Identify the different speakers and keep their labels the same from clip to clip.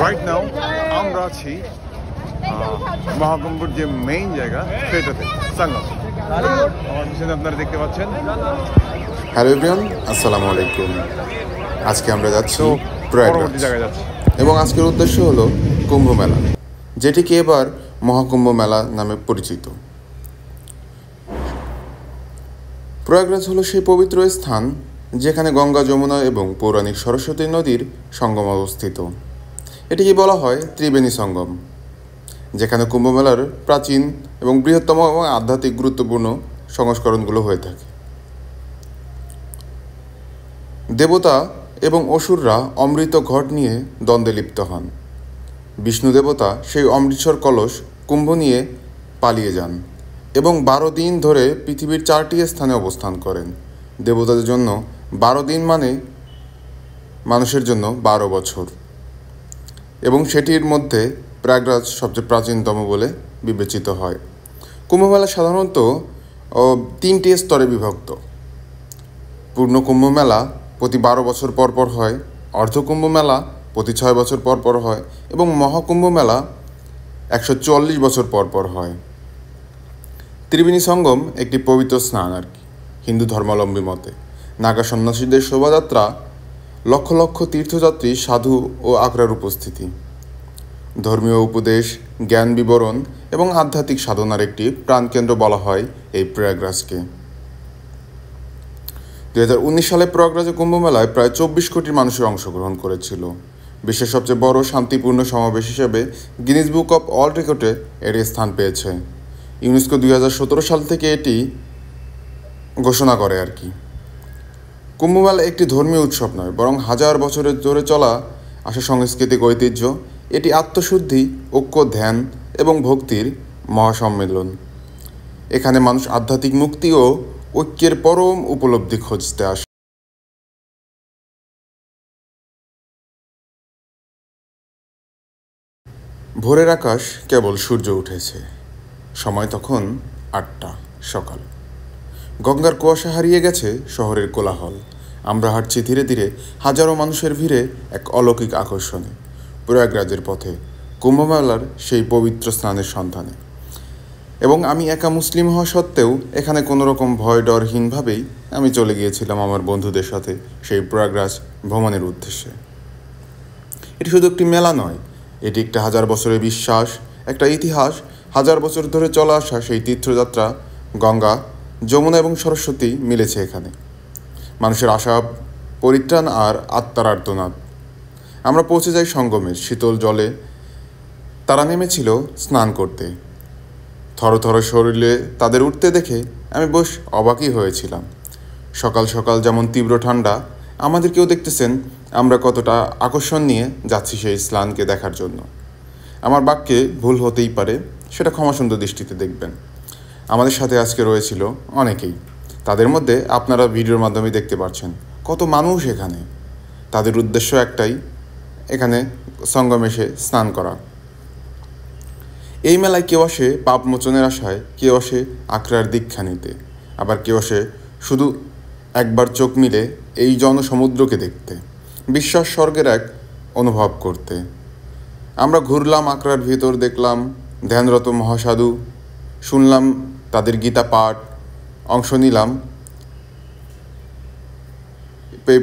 Speaker 1: Right now আমরা আছি মহাকুম্ভর যে মেইন জায়গা সেটাতে সঙ্গম। আমার পিছনে আপনারা দেখতে পাচ্ছেন।
Speaker 2: হ্যালো এভরিওয়ান, আসসালামু আলাইকুম। আজকে আমরা যাচ্ছি
Speaker 1: পরবর্তী জায়গায় যাচ্ছি
Speaker 2: এবং আজকের উদ্দেশ্য হলো কুম্ভ মেলা, যেটিকে এবার মহাকুম্ভ মেলা নামে পরিচিত। প্রয়াগরাজ হলো সেই পবিত্র স্থান যেখানে গঙ্গা, যমুনা এবং পৌরাণিক সরস্বতী নদীর সঙ্গম অবস্থিত। এটিকে বলা হয় ত্রিবেণী সঙ্গম, যেখানে কুম্ভ মেলার প্রাচীন এবং বৃহত্তম এবং আধ্যাত্মিক গুরুত্বপূর্ণ সংস্করণগুলো হয়ে থাকে। দেবতা এবং অসুররা অমৃত ঘট নিয়ে দ্বন্দ্বে লিপ্ত হন। বিষ্ণু দেবতা সেই অমৃতসর কলস কুম্ভ নিয়ে পালিয়ে যান এবং 12 দিন ধরে পৃথিবীর 4টি স্থানে অবস্থান করেন। দেবতাদের জন্য 12 দিন মানে মানুষের জন্য 12 বছর, এবং সেটির মধ্যে প্রয়াগরাজ সবচেয়ে প্রাচীনতম বলে বিবেচিত হয়। কুম্ভমেলা সাধারণত 3টি স্তরে বিভক্ত। পূর্ণ কুম্ভ মেলা প্রতি 12 বছর পর পর হয়, অর্ধকুম্ভ মেলা প্রতি 6 বছর পর পর হয় এবং মহাকুম্ভ মেলা 144 বছর পর পর হয়। ত্রিবেণী সঙ্গম একটি পবিত্র স্নান আর কি হিন্দু ধর্মাবলম্বী মতে। নাগা সন্ন্যাসীদের শোভাযাত্রা, লক্ষ লক্ষ তীর্থযাত্রী, সাধু ও আখড়ার উপস্থিতি, ধর্মীয় উপদেশ, জ্ঞান বিবরণ এবং আধ্যাত্মিক সাধনার একটি প্রাণকেন্দ্র বলা হয় এই প্রয়াগরাজকে। 2019 সালে প্রয়াগরাজে কুম্ভমেলায় প্রায় 24 কোটি মানুষের অংশগ্রহণ করেছিল। বিশ্বের সবচেয়ে বড় শান্তিপূর্ণ সমাবেশ হিসেবে গিনেস বুক অফ ওয়ার্ল্ড রেকর্ডে এর স্থান পেয়েছে। ইউনেস্কো 2017 সাল থেকে এটি ঘোষণা করে আর কি। কুম্ভমেলা একটি ধর্মীয় উৎসব নয়, বরং হাজার বছরের ধরে চলা আসা সাংস্কৃতিক ঐতিহ্য। এটি আত্মশুদ্ধি, ঐক্য, ধ্যান এবং ভক্তির মহাসম্মেলন। এখানে মানুষ আধ্যাত্মিক মুক্তি ও ঐক্যের পরম উপলব্ধি খুঁজতে আসে। ভোরের আকাশ কেবল সূর্য উঠেছে, সময় তখন 8টা সকাল। গঙ্গার কুয়াশা হারিয়ে গেছে শহরের কোলাহল। আমরা হাঁটছি ধীরে ধীরে হাজারো মানুষের ভিড়ে এক অলৌকিক আকর্ষণে, প্রয়াগরাজের পথে, কুম্ভমেলার সেই পবিত্র স্নানের সন্ধানে। এবং আমি একা মুসলিম হওয়া সত্ত্বেও এখানে কোনো রকম ভয় ডরহীনভাবেই আমি চলে গিয়েছিলাম আমার বন্ধুদের সাথে সেই প্রয়াগরাজ ভ্রমণের উদ্দেশ্যে। এটি শুধু একটি মেলা নয়, এটি একটা 1000 বছরের বিশ্বাস, একটা ইতিহাস। 1000 বছর ধরে চলে আসা সেই তীর্থযাত্রা, গঙ্গা, যমুনা এবং সরস্বতী মিলেছে এখানে। মানুষের আশা, পরিত্রাণ আর আত্মার আর্তনাদ। আমরা পৌঁছে যাই সঙ্গমের শীতল জলে। তারা নেমেছিল স্নান করতে। থরথর শরীরে তাদের উঠতে দেখে আমি বেশ অবাকই হয়েছিলাম। সকাল সকাল যেমন তীব্র ঠান্ডা, আমাদেরকেও দেখতেছেন আমরা কতটা আকর্ষণ নিয়ে যাচ্ছি সেই স্নানকে দেখার জন্য। আমার বাক্যে ভুল হতেই পারে, সেটা ক্ষমাসুন্দর দৃষ্টিতে দেখবেন। আমাদের সাথে আজকে রয়েছিল অনেকেই। তাদের মধ্যে আপনারা ভিডিওর মাধ্যমে দেখতে পাচ্ছেন কত মানুষ এখানে। তাদের উদ্দেশ্য একটাই, এখানে সঙ্গমে এসে স্নান করা। এই মেলায় কেউ আসে পাপ মোচনের আশায়, কেউ আসে আখড়ার দীক্ষা নিতে, আবার কেউ আসে শুধু একবার চোখ মিলে এই জনসমুদ্রকে দেখতে, বিশ্বাস স্বর্গের এক অনুভব করতে। আমরা ঘুরলাম আখড়ার ভিতর, দেখলাম ধ্যানরত মহাসাধু, শুনলাম তাদের গীতা পাঠ, অংশ নিলাম।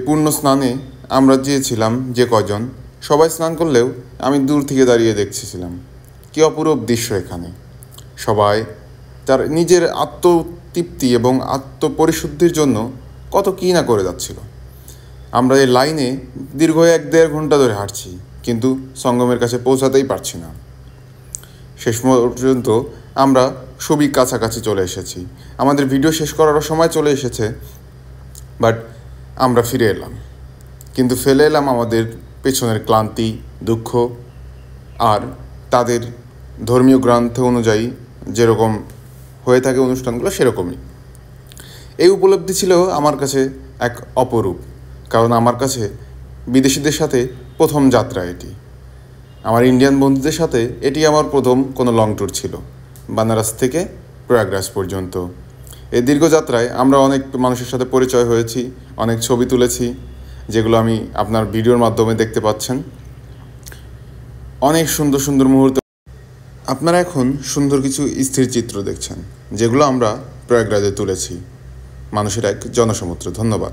Speaker 2: পূর্ণ স্নানে আমরা গিয়েছিলাম যে কজন, সবাই স্নান করলেও আমি দূর থেকে দাঁড়িয়ে দেখছিলাম কি অপূরূপ দৃশ্য এখানে। সবাই তার নিজের আত্মতৃপ্তি এবং আত্মপরিশুদ্ধির জন্য কত কী না করে যাচ্ছিল। আমরা এই লাইনে দীর্ঘ 1-1.5 ঘন্টা ধরে হাঁটছি, কিন্তু সঙ্গমের কাছে পৌঁছাতেই পারছি না। শেষ পর্যন্ত আমরা খুবই কাছাকাছি চলে এসেছি। আমাদের ভিডিও শেষ করারও সময় চলে এসেছে, বাট আমরা ফিরে এলাম। কিন্তু ফেলে এলাম আমাদের পেছনের ক্লান্তি, দুঃখ আর তাদের ধর্মীয় গ্রন্থ অনুযায়ী যেরকম হয়ে থাকে অনুষ্ঠানগুলো সেরকমই। এই উপলব্ধি ছিল আমার কাছে এক অপরূপ, কারণ আমার কাছে বিদেশিদের সাথে প্রথম যাত্রা এটি। আমার ইন্ডিয়ান বন্ধুদের সাথে এটি আমার প্রথম কোনো লং ট্যুর ছিল, বানারস থেকে প্রয়াগরাজ পর্যন্ত। এই দীর্ঘ যাত্রায় আমরা অনেক মানুষের সাথে পরিচয় হয়েছি, অনেক ছবি তুলেছি, যেগুলো আমি আপনার ভিডিওর মাধ্যমে দেখতে পাচ্ছেন। অনেক সুন্দর সুন্দর মুহূর্ত। আপনারা এখন সুন্দর কিছু স্থির চিত্র দেখছেন, যেগুলো আমরা প্রয়াগরাজে তুলেছি। মানুষের এক জনসমুদ্র। ধন্যবাদ।